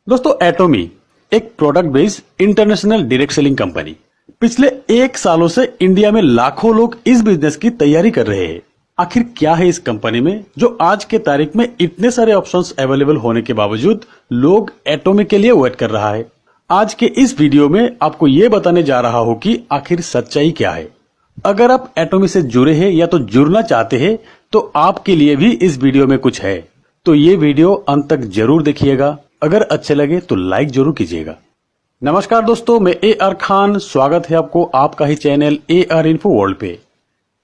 दोस्तों एटोमी एक product based international direct selling company पिछले 1 सालों से इंडिया में लाखों लोग इस बिजनेस की तैयारी कर रहे हैं। आखिर क्या है इस कंपनी में जो आज के तारीख में इतने सारे ऑप्शंस अवेलेबल होने के बावजूद लोग एटोमी के लिए वेट कर रहा है। आज के इस वीडियो में आपको ये बताने जा रहा हूं कि आखिर सच्चाई क्या है। अगर आप एटोमी से जुड़े हैं या तो जुड़ना चाहते हैं तो आपके लिए भी इस वीडियो में कुछ है, तो ये वीडियो अंत तक जरूर देखिएगा। अगर अच्छे लगे तो लाइक जरूर कीजिएगा। नमस्कार दोस्तों, मैं AR खान, स्वागत है आपको आपका ही चैनल AR इन्फो वर्ल्ड पे।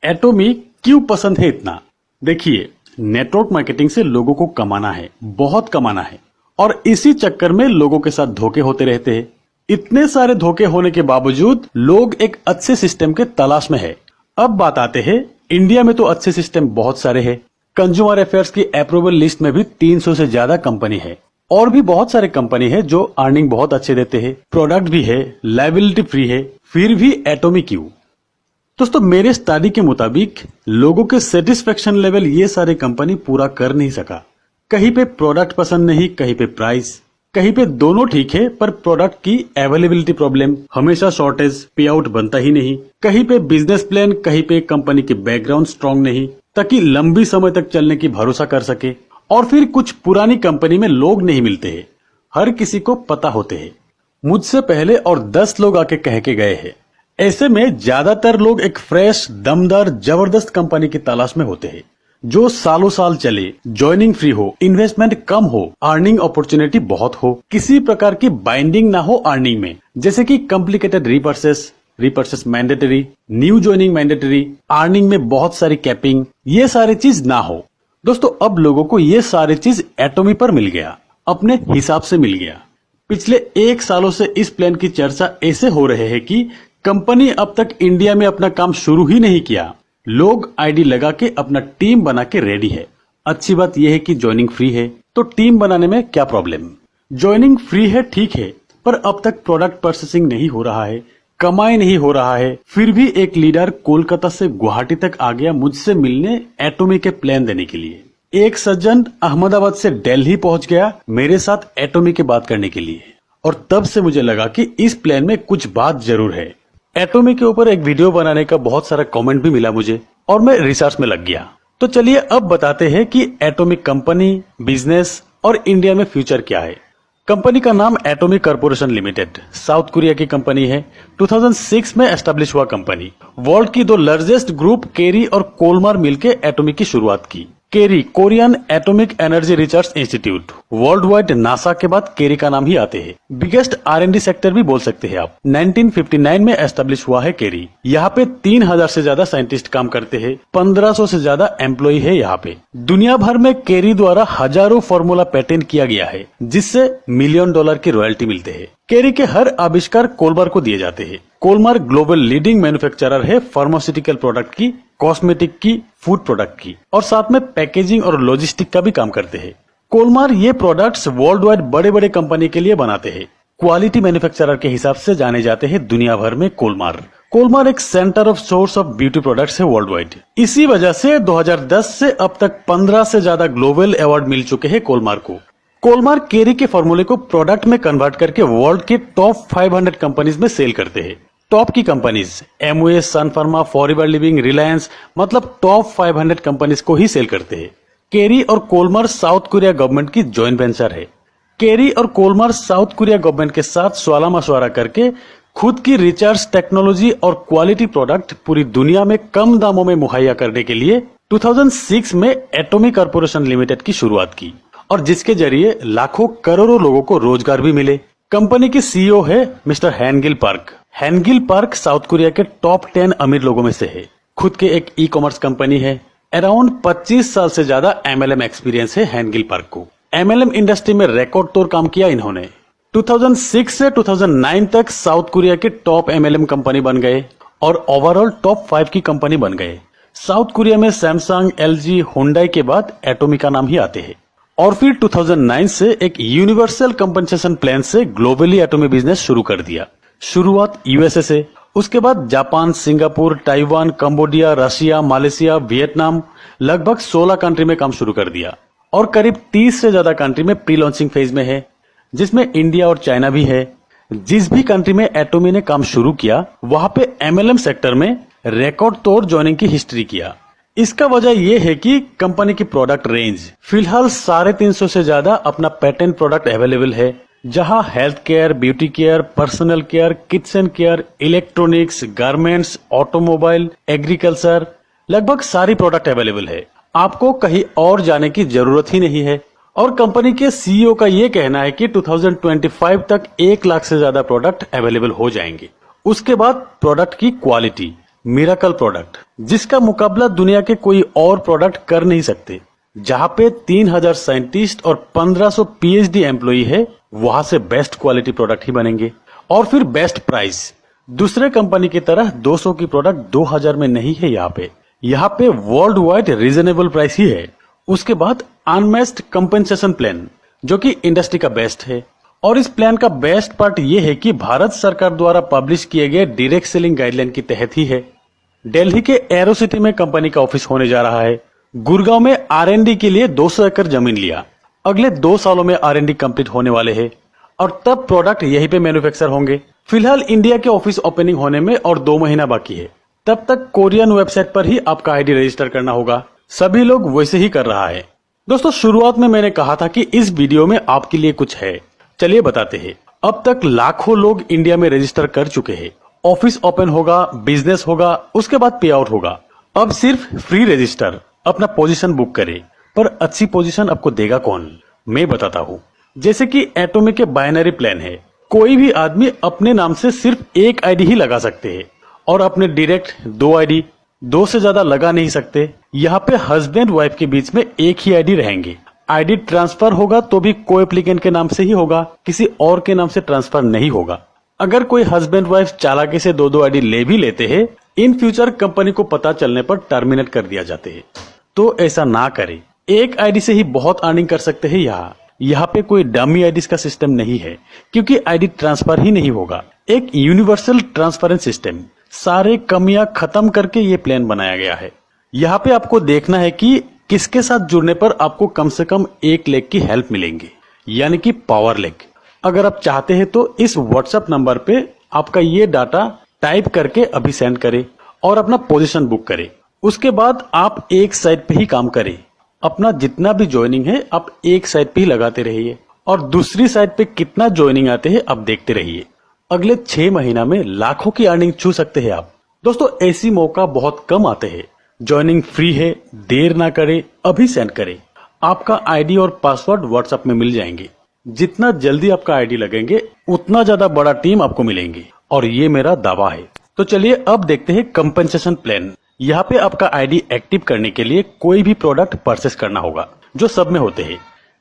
एटोमी क्यों पसंद है इतना? देखिए, नेटवर्क मार्केटिंग से लोगों को कमाना है, बहुत कमाना है, और इसी चक्कर में लोगों के साथ धोखे होते रहते हैं। इतने सारे धोखे होने के बावजूद लोग एक अच्छे सिस्टम के तलाश में है। अब बात आते हैं, इंडिया में तो अच्छे सिस्टम बहुत सारे हैं। कंज्यूमर अफेयर्स की अप्रूवल लिस्ट में भी 300 से ज्यादा कंपनी है, और भी बहुत सारे कंपनी है जो अर्निंग बहुत अच्छे देते हैं, प्रोडक्ट भी है, लायबिलिटी फ्री है, फिर भी एटोमी क्यों? दोस्तों, मेरे स्टडी के मुताबिक लोगों के सेटिस्फेक्शन लेवल ये सारे कंपनी पूरा कर नहीं सका। कहीं पे प्रोडक्ट पसंद नहीं, कहीं पे प्राइस, कहीं पे दोनों ठीक है पर प्रोडक्ट की अवेलेबिलिटी प्रॉब्लम, हमेशा शॉर्टेज, पे आउट बनता ही नहीं, कहीं पे बिजनेस प्लान, कहीं पे कंपनी के बैकग्राउंड स्ट्रांग नहीं ताकि लंबी समय तक चलने की भरोसा कर सके, और फिर कुछ पुरानी कंपनी में लोग नहीं मिलते हैं, हर किसी को पता होते हैं। मुझसे पहले और 10 लोग आके कह के गए हैं। ऐसे में ज्यादातर लोग एक फ्रेश, दमदार, जबरदस्त कंपनी की तलाश में होते हैं जो सालों साल चले, ज्वाइनिंग फ्री हो, इन्वेस्टमेंट कम हो, अर्निंग अपॉर्चुनिटी बहुत हो, किसी प्रकार की बाइंडिंग ना हो अर्निंग में, जैसे कि complicated repurchase mandatory, new joining mandatory, earning में बहुत सारी कैपिंग, ये सारी चीज ना हो। दोस्तों, अब लोगों को ये सारी चीज एटोमी पर मिल गया, अपने हिसाब से मिल गया। पिछले 1 सालों से इस प्लान की चर्चा ऐसे हो रहे हैं कि कंपनी अब तक इंडिया में अपना काम शुरू ही नहीं किया। लोग आईडी लगा के अपना टीम बना के रेडी है। अच्छी बात यह है कि ज्वाइनिंग फ्री है, तो टीम बनाने में क्या प्रॉब्लम? ज्वाइनिंग फ्री है, ठीक है, पर अब तक प्रोडक्ट प्रोसेसिंग नहीं हो रहा है, कमाई नहीं हो रहा है। फिर भी एक लीडर कोलकाता से गुवाहाटी तक आ गया मुझसे मिलने, एटोमी के प्लान देने के लिए। एक सज्जन अहमदाबाद से दिल्ली पहुंच गया मेरे साथ एटोमी की बात करने के लिए, और तब से मुझे लगा कि इस प्लान में कुछ बात जरूर है। एटोमी के ऊपर एक वीडियो बनाने का बहुत सारा कमेंट भी मिला मुझे, और मैं रिसर्च में लग गया। तो चलिए अब बताते हैं कि एटोमी कंपनी, बिजनेस और इंडिया में फ्यूचर क्या है। कंपनी का नाम Atomy corporation limited, south Korea की कंपनी है। 2006 में एस्टेब्लिश हुआ कंपनी। वर्ल्ड की 2 लार्जेस्ट ग्रुप केरी और कोलमार मिलकर एटोमी की शुरुआत की। KAERI, Korean atomic energy research institute, world wide NASA के बाद केरी का नाम ही आते हैं। बिगेस्ट R&D सेक्टर भी बोल सकते हैं आप। 1959 में एस्टेब्लिश हुआ है केरी। यहाँ पे 3000 से ज्यादा साइंटिस्ट काम करते हैं, 1500 से ज्यादा एम्प्लॉय है यहाँ पे। दुनिया भर में केरी द्वारा हजारों फॉर्मूला पेटेंट किया गया है, जिससे $1 मिलियन की रॉयल्टी मिलते हैं। केरी के हर आविष्कार कोलमार को दिए जाते हैं। कोलमार ग्लोबल लीडिंग मैन्युफैक्चरर है फार्मास्यूटिकल प्रोडक्ट की, कॉस्मेटिक की, फूड प्रोडक्ट की, और साथ में पैकेजिंग और लॉजिस्टिक का भी काम करते हैं। कोलमार ये प्रोडक्ट्स वर्ल्ड वाइड बड़े बड़े कंपनी के लिए बनाते हैं। क्वालिटी मैन्युफैक्चरर के हिसाब से जाने जाते हैं दुनिया भर में कोलमार एक centre of source of beauty products है वर्ल्ड वाइड। इसी वजह से 2010 से अब तक 15 से ज्यादा ग्लोबल अवार्ड मिल चुके हैं कोलमार को। कोलमार केरी के फॉर्मूले को प्रोडक्ट में कन्वर्ट करके वर्ल्ड के टॉप 500 कंपनीज में सेल करते हैं। टॉप की कंपनीज एमवे, सन फार्मा, फॉरएवर लिविंग, रिलायंस, मतलब टॉप 500 कंपनीज को ही सेल करते हैं। केरी और कोलमार साउथ कोरिया गवर्नमेंट की जॉइंट वेंचर है। केरी और कोलमार साउथ कोरिया गवर्नमेंट के साथ सलाह मशवरा करके खुद की रिसर्च, टेक्नोलॉजी और क्वालिटी प्रोडक्ट पूरी दुनिया में कम दामों में मुहैया करने के लिए 2006 में एटोमी कॉर्पोरेशन लिमिटेड की शुरुआत की, और जिसके जरिए लाखों करोड़ों लोगों को रोजगार भी मिले। कंपनी के CEO है mister Hangil Park. Hangil Park south Korea के टॉप 10 अमीर लोगों में से है। खुद के एक ई-कॉमर्स कंपनी है। अराउंड 25 साल से ज्यादा MLM एक्सपीरियंस है हैनगिल पार्क को। MLM इंडस्ट्री में रिकॉर्ड तोड़ काम किया इन्होंने। 2006 से 2009 तक साउथ कोरिया के टॉप MLM कंपनी बन गए और ओवरऑल टॉप 5 की कंपनी बन गए। साउथ कोरिया में सैमसंग, LG, हुंडई के बाद एटोमी का नाम ही आते हैं। और फिर 2009 से एक यूनिवर्सल कंपनसेशन प्लान से ग्लोबली एटोमी बिजनेस शुरू कर दिया। शुरुआत USA से, उसके बाद Japan, Singapore, Taiwan, Cambodia, Russia, Malaysia, Vietnam, लगभग 16 कंट्री में काम शुरू कर दिया, और करीब 30 से ज्यादा कंट्री में प्री लॉन्चिंग फेज में है। जिसमें इंडिया और चाइना भी है। जिस भी कंट्री में एटोमी ने काम शुरू किया वहां पे एमएलएम सेक्टर में रिकॉर्ड तोड़ ज्वाइनिंग की हिस्ट्री किया। इसका वजह यह है कि कंपनी की प्रोडक्ट रेंज फिलहाल 350 से ज्यादा अपना पेटेंट प्रोडक्ट अवेलेबल है, जहां health care, beauty care, personal care, kitchen care, electronics, garments, automobile, agriculture, लगभग सारी प्रोडक्ट अवेलेबल है। आपको कहीं और जाने की जरूरत ही नहीं है। और कंपनी के सीईओ का ये कहना है कि 2025 तक 1 लाख से ज्यादा प्रोडक्ट अवेलेबल हो जाएंगे। उसके बाद प्रोडक्ट की क्वालिटी मिरेकल प्रोडक्ट, जिसका मुकाबला दुनिया के कोई और प्रोडक्ट कर नहीं सकते। जहां पे 3000 साइंटिस्ट और 1500 पीएचडी एम्प्लॉई है, वहां से बेस्ट क्वालिटी प्रोडक्ट ही बनेंगे। और फिर बेस्ट प्राइस, दूसरे कंपनी की तरह 200 की प्रोडक्ट 2000 में नहीं है। यहाँ पे वर्ल्ड वाइड रीजनेबल प्राइस ही है। उसके बाद अनमैच्ड कंपेंसेशन प्लान, जो कि इंडस्ट्री का बेस्ट है। और इस प्लान का बेस्ट पार्ट ये है कि भारत सरकार द्वारा पब्लिश किए गए डायरेक्ट सेलिंग गाइडलाइन के तहत ही है। दिल्ली के एरो सिटी में कंपनी का ऑफिस होने जा रहा है। गुड़गांव में आरएनडी के लिए 200 एकड़ जमीन लिया। अगले 2 सालों में आरएनडी कंप्लीट होने वाले हैं और तब प्रोडक्ट यहीं पे मैन्युफैक्चर होंगे। फिलहाल इंडिया के ऑफिस ओपनिंग होने में और 2 महीना बाकी है। तब तक कोरियन वेबसाइट पर ही आपका आईडी रजिस्टर करना होगा। सभी लोग वैसे ही कर रहा है। दोस्तों, शुरुआत में मैंने कहा था कि इस वीडियो में आपके लिए कुछ है। चलिए बताते हैं। अब तक लाखों लोग इंडिया में रजिस्टर कर चुके हैं। ऑफिस ओपन होगा, बिजनेस होगा, उसके बाद पे आउट होगा। अब सिर्फ फ्री रजिस्टर, अपना पोजीशन बुक करे। पर अच्छी पोजीशन आपको देगा कौन, मैं बताता हूँ। जैसे कि एटोमी के बाइनरी प्लान है। कोई भी आदमी अपने नाम से सिर्फ एक आईडी ही लगा सकते हैं और अपने डायरेक्ट 2 आईडी, 2 से ज्यादा लगा नहीं सकते। यहाँ पे हस्बैंड वाइफ के बीच में एक ही आईडी रहेंगे। आईडी ट्रांसफर होगा तो भी को एप्लीकेंट के नाम से ही होगा, किसी और के नाम से ट्रांसफर नहीं होगा। अगर कोई हस्बैंड वाइफ चालाकी से 2-2 आईडी ले भी लेते हैं, इन फ्यूचर कंपनी को पता चलने पर टर्मिनेट कर दिया जाते हैं। तो ऐसा ना करें। एक आईडी से ही बहुत अर्निंग कर सकते हैं। यहाँ पे कोई डमी आईडी का सिस्टम नहीं है, क्योंकि आईडी ट्रांसफर ही नहीं होगा। एक यूनिवर्सल ट्रांसफरेंस सिस्टम, सारे कमियां खत्म करके ये प्लान बनाया गया है। यहाँ पे आपको देखना है कि किसके साथ जुड़ने पर आपको कम से कम 1 लेग की हेल्प मिलेंगे, यानी कि पावर लेग। अगर आप चाहते हैं तो इस व्हाट्सएप नंबर पे आपका ये डाटा टाइप करके अभी सेंड करें और अपना पोजीशन बुक करें। उसके बाद आप एक साइड पे ही काम करें। अपना जितना भी ज्वाइनिंग है आप एक साइड पे ही लगाते रहिए और दूसरी साइड पे कितना ज्वाइनिंग आते हैं आप देखते रहिए। अगले 6 महीना में लाखों की अर्निंग छू सकते हैं आप। दोस्तों, ऐसी मौका बहुत कम आते हैं। ज्वाइनिंग फ्री है, देर ना करें, अभी सेंड करें। आपका आईडी और पासवर्ड व्हाट्सएप में मिल जाएंगे। जितना जल्दी आपका आईडी लगेंगे उतना ज्यादा बड़ा टीम आपको मिलेंगे और ये मेरा दावा है। तो चलिए अब देखते हैं कंपनसेशन प्लान। यहाँ पे आपका आईडी एक्टिव करने के लिए कोई भी प्रोडक्ट परचेस करना होगा, जो सब में होते हैं।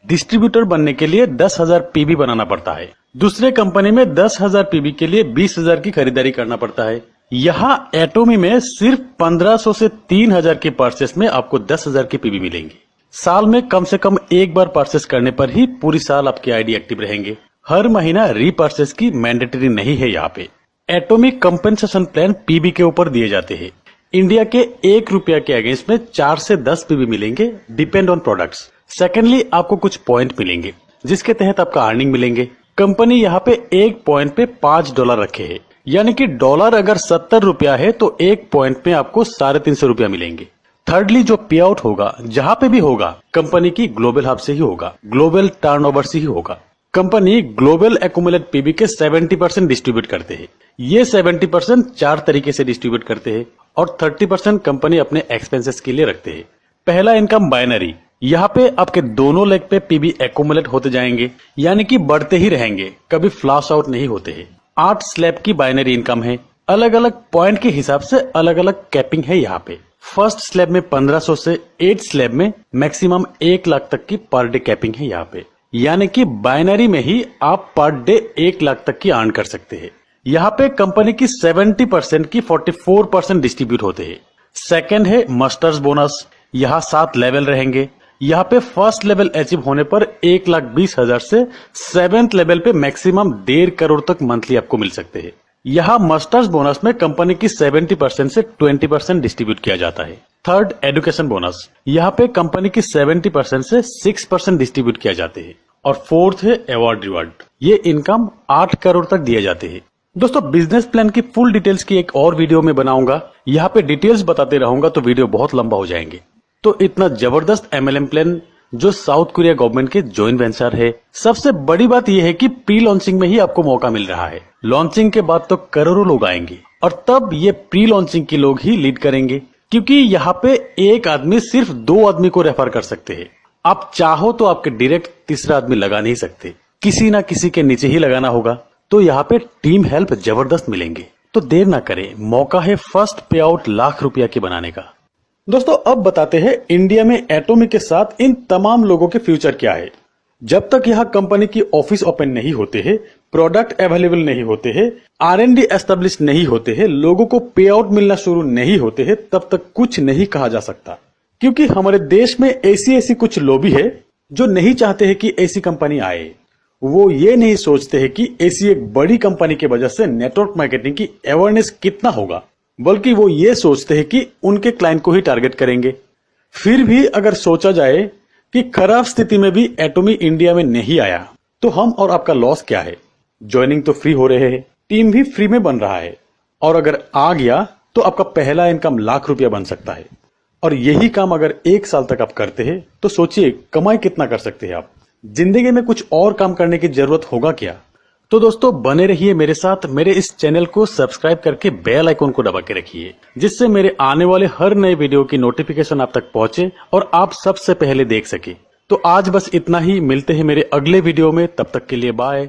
डिस्ट्रीब्यूटर बनने के लिए 10,000 पीबी बनाना पड़ता है। दूसरे कंपनी में 10,000 पीबी के लिए 20,000 की खरीदारी करना पड़ता है। यहाँ एटोमी में सिर्फ 1500 से 3000 की परचेस में आपको 10,000 की पीबी मिलेंगी। साल में कम से कम एक बार परचेस करने पर ही पूरी साल आपके आईडी एक्टिव रहेंगे। हर महीना रीपर्चेस की मैंडेटरी नहीं है। यहाँ पे एटोमिक कंपेंसेशन प्लान पीबी के ऊपर दिए जाते हैं। इंडिया के 1 रुपया के अगेंस्ट में 4 से 10 पीबी मिलेंगे, डिपेंड ऑन प्रोडक्ट्स। सेकेंडली, आपको कुछ पॉइंट मिलेंगे जिसके तहत आपका अर्निंग मिलेंगे। कंपनी यहाँ पे एक पॉइंट पे $5 रखे है, यानी कि डॉलर अगर 70 रुपया है तो एक पॉइंट में आपको 350 रुपया मिलेंगे। थर्डली, जो पे आउट होगा जहां पे भी होगा कंपनी की ग्लोबल हब से ही होगा, ग्लोबल टर्नओवर से ही होगा। कंपनी ग्लोबल एक्यूमुलेट पीबी के 70% डिस्ट्रीब्यूट करते हैं। ये 70% 4 तरीके से डिस्ट्रीब्यूट करते हैं और 30% कंपनी अपने एक्सपेंसेस के लिए रखते हैं। पहला इनकम बाइनरी, यहाँ पे आपके दोनों लेग पे पीबी एक्यूमुलेट होते जाएंगे, यानी कि बढ़ते ही रहेंगे, कभी फ्लैश आउट नहीं होते हैं। 8 स्लैब की बाइनरी इनकम है। अलग अलग पॉइंट के हिसाब से अलग अलग कैपिंग है। यहाँ पे फर्स्ट स्लैब में 1500 से 8 स्लैब में मैक्सिमम 1 लाख तक की पर डे कैपिंग है यहाँ पे, यानी कि बाइनरी में ही आप पर डे 1 लाख तक की अर्न कर सकते हैं। यहाँ पे कंपनी की 70% की 44% डिस्ट्रीब्यूट होते हैं। सेकंड है मास्टर्स बोनस, यहाँ 7 लेवल रहेंगे। यहाँ पे फर्स्ट लेवल अचीव होने पर 1,20,000 से 7th लेवल पे मैक्सिमम 1.5 करोड़ तक मंथली आपको मिल सकते हैं। यहाँ मास्टर्स बोनस में कंपनी की 70% से 20% डिस्ट्रीब्यूट किया जाता है। थर्ड, एजुकेशन बोनस, यहाँ पे कंपनी की 70% से 6% डिस्ट्रीब्यूट किया जाते हैं। और फोर्थ है अवार्ड रिवार्ड। ये इनकम 8 करोड़ तक दिए जाते हैं। दोस्तों बिजनेस प्लान की फुल डिटेल्स की एक और वीडियो में बनाऊंगा, यहाँ पे डिटेल्स बताते रहूंगा तो वीडियो बहुत लंबा हो जाएंगे। तो इतना जबरदस्त MLM प्लान जो साउथ कोरिया गवर्नमेंट के जॉइंट वेंचर है। सबसे बड़ी बात यह है कि प्री लॉन्चिंग में ही आपको मौका मिल रहा है। लॉन्चिंग के बाद तो करोड़ों लोग आएंगे और तब ये प्री लॉन्चिंग के लोग ही लीड करेंगे, क्योंकि यहाँ पे एक आदमी सिर्फ 2 आदमी को रेफर कर सकते हैं। आप चाहो तो आपके डायरेक्ट तीसरा आदमी लगा नहीं सकते, किसी ना किसी के नीचे ही लगाना होगा। तो यहाँ पे टीम हेल्प जबरदस्त मिलेंगे। तो देर ना करें, मौका है फर्स्ट पे आउट लाख रुपया के बनाने का। दोस्तों अब बताते हैं इंडिया में एटॉमिक के साथ इन तमाम लोगों के फ्यूचर क्या है। जब तक यहाँ कंपनी की ऑफिस ओपन नहीं होते हैं, प्रोडक्ट अवेलेबल नहीं होते हैं, R&D एस्टेब्लिश नहीं होते हैं, लोगों को पे आउट मिलना शुरू नहीं होते हैं, तब तक कुछ नहीं कहा जा सकता। क्योंकि हमारे देश में ऐसी कुछ लॉबी है जो नहीं चाहते हैं कि ऐसी कंपनी आए। वो ये नहीं सोचते हैं कि ऐसी एक बड़ी कंपनी की वजह से नेटवर्क मार्केटिंग की अवेयरनेस कितना होगा, बल्कि वो ये सोचते हैं कि उनके क्लाइंट को ही टारगेट करेंगे। फिर भी अगर सोचा जाए कि खराब स्थिति में भी एटॉमी इंडिया में नहीं आया तो हम और आपका लॉस क्या है। ज्वाइनिंग तो फ्री हो रहे हैं, टीम भी फ्री में बन रहा है, और अगर आ गया तो आपका पहला इनकम लाख रुपया बन सकता है। और यही काम अगर 1 साल तक आप करते हैं तो सोचिए कमाई कितना कर सकते हैं आप। जिंदगी में कुछ और काम करने की जरूरत होगा क्या। तो दोस्तों बने रहिए मेरे साथ, मेरे इस चैनल को सब्सक्राइब करके बेल आइकन को दबा के रखिए, जिससे मेरे आने वाले हर नए वीडियो की नोटिफिकेशन आप तक पहुंचे और आप सबसे पहले देख सके। तो आज बस इतना ही, मिलते हैं मेरे अगले वीडियो में, तब तक के लिए बाय।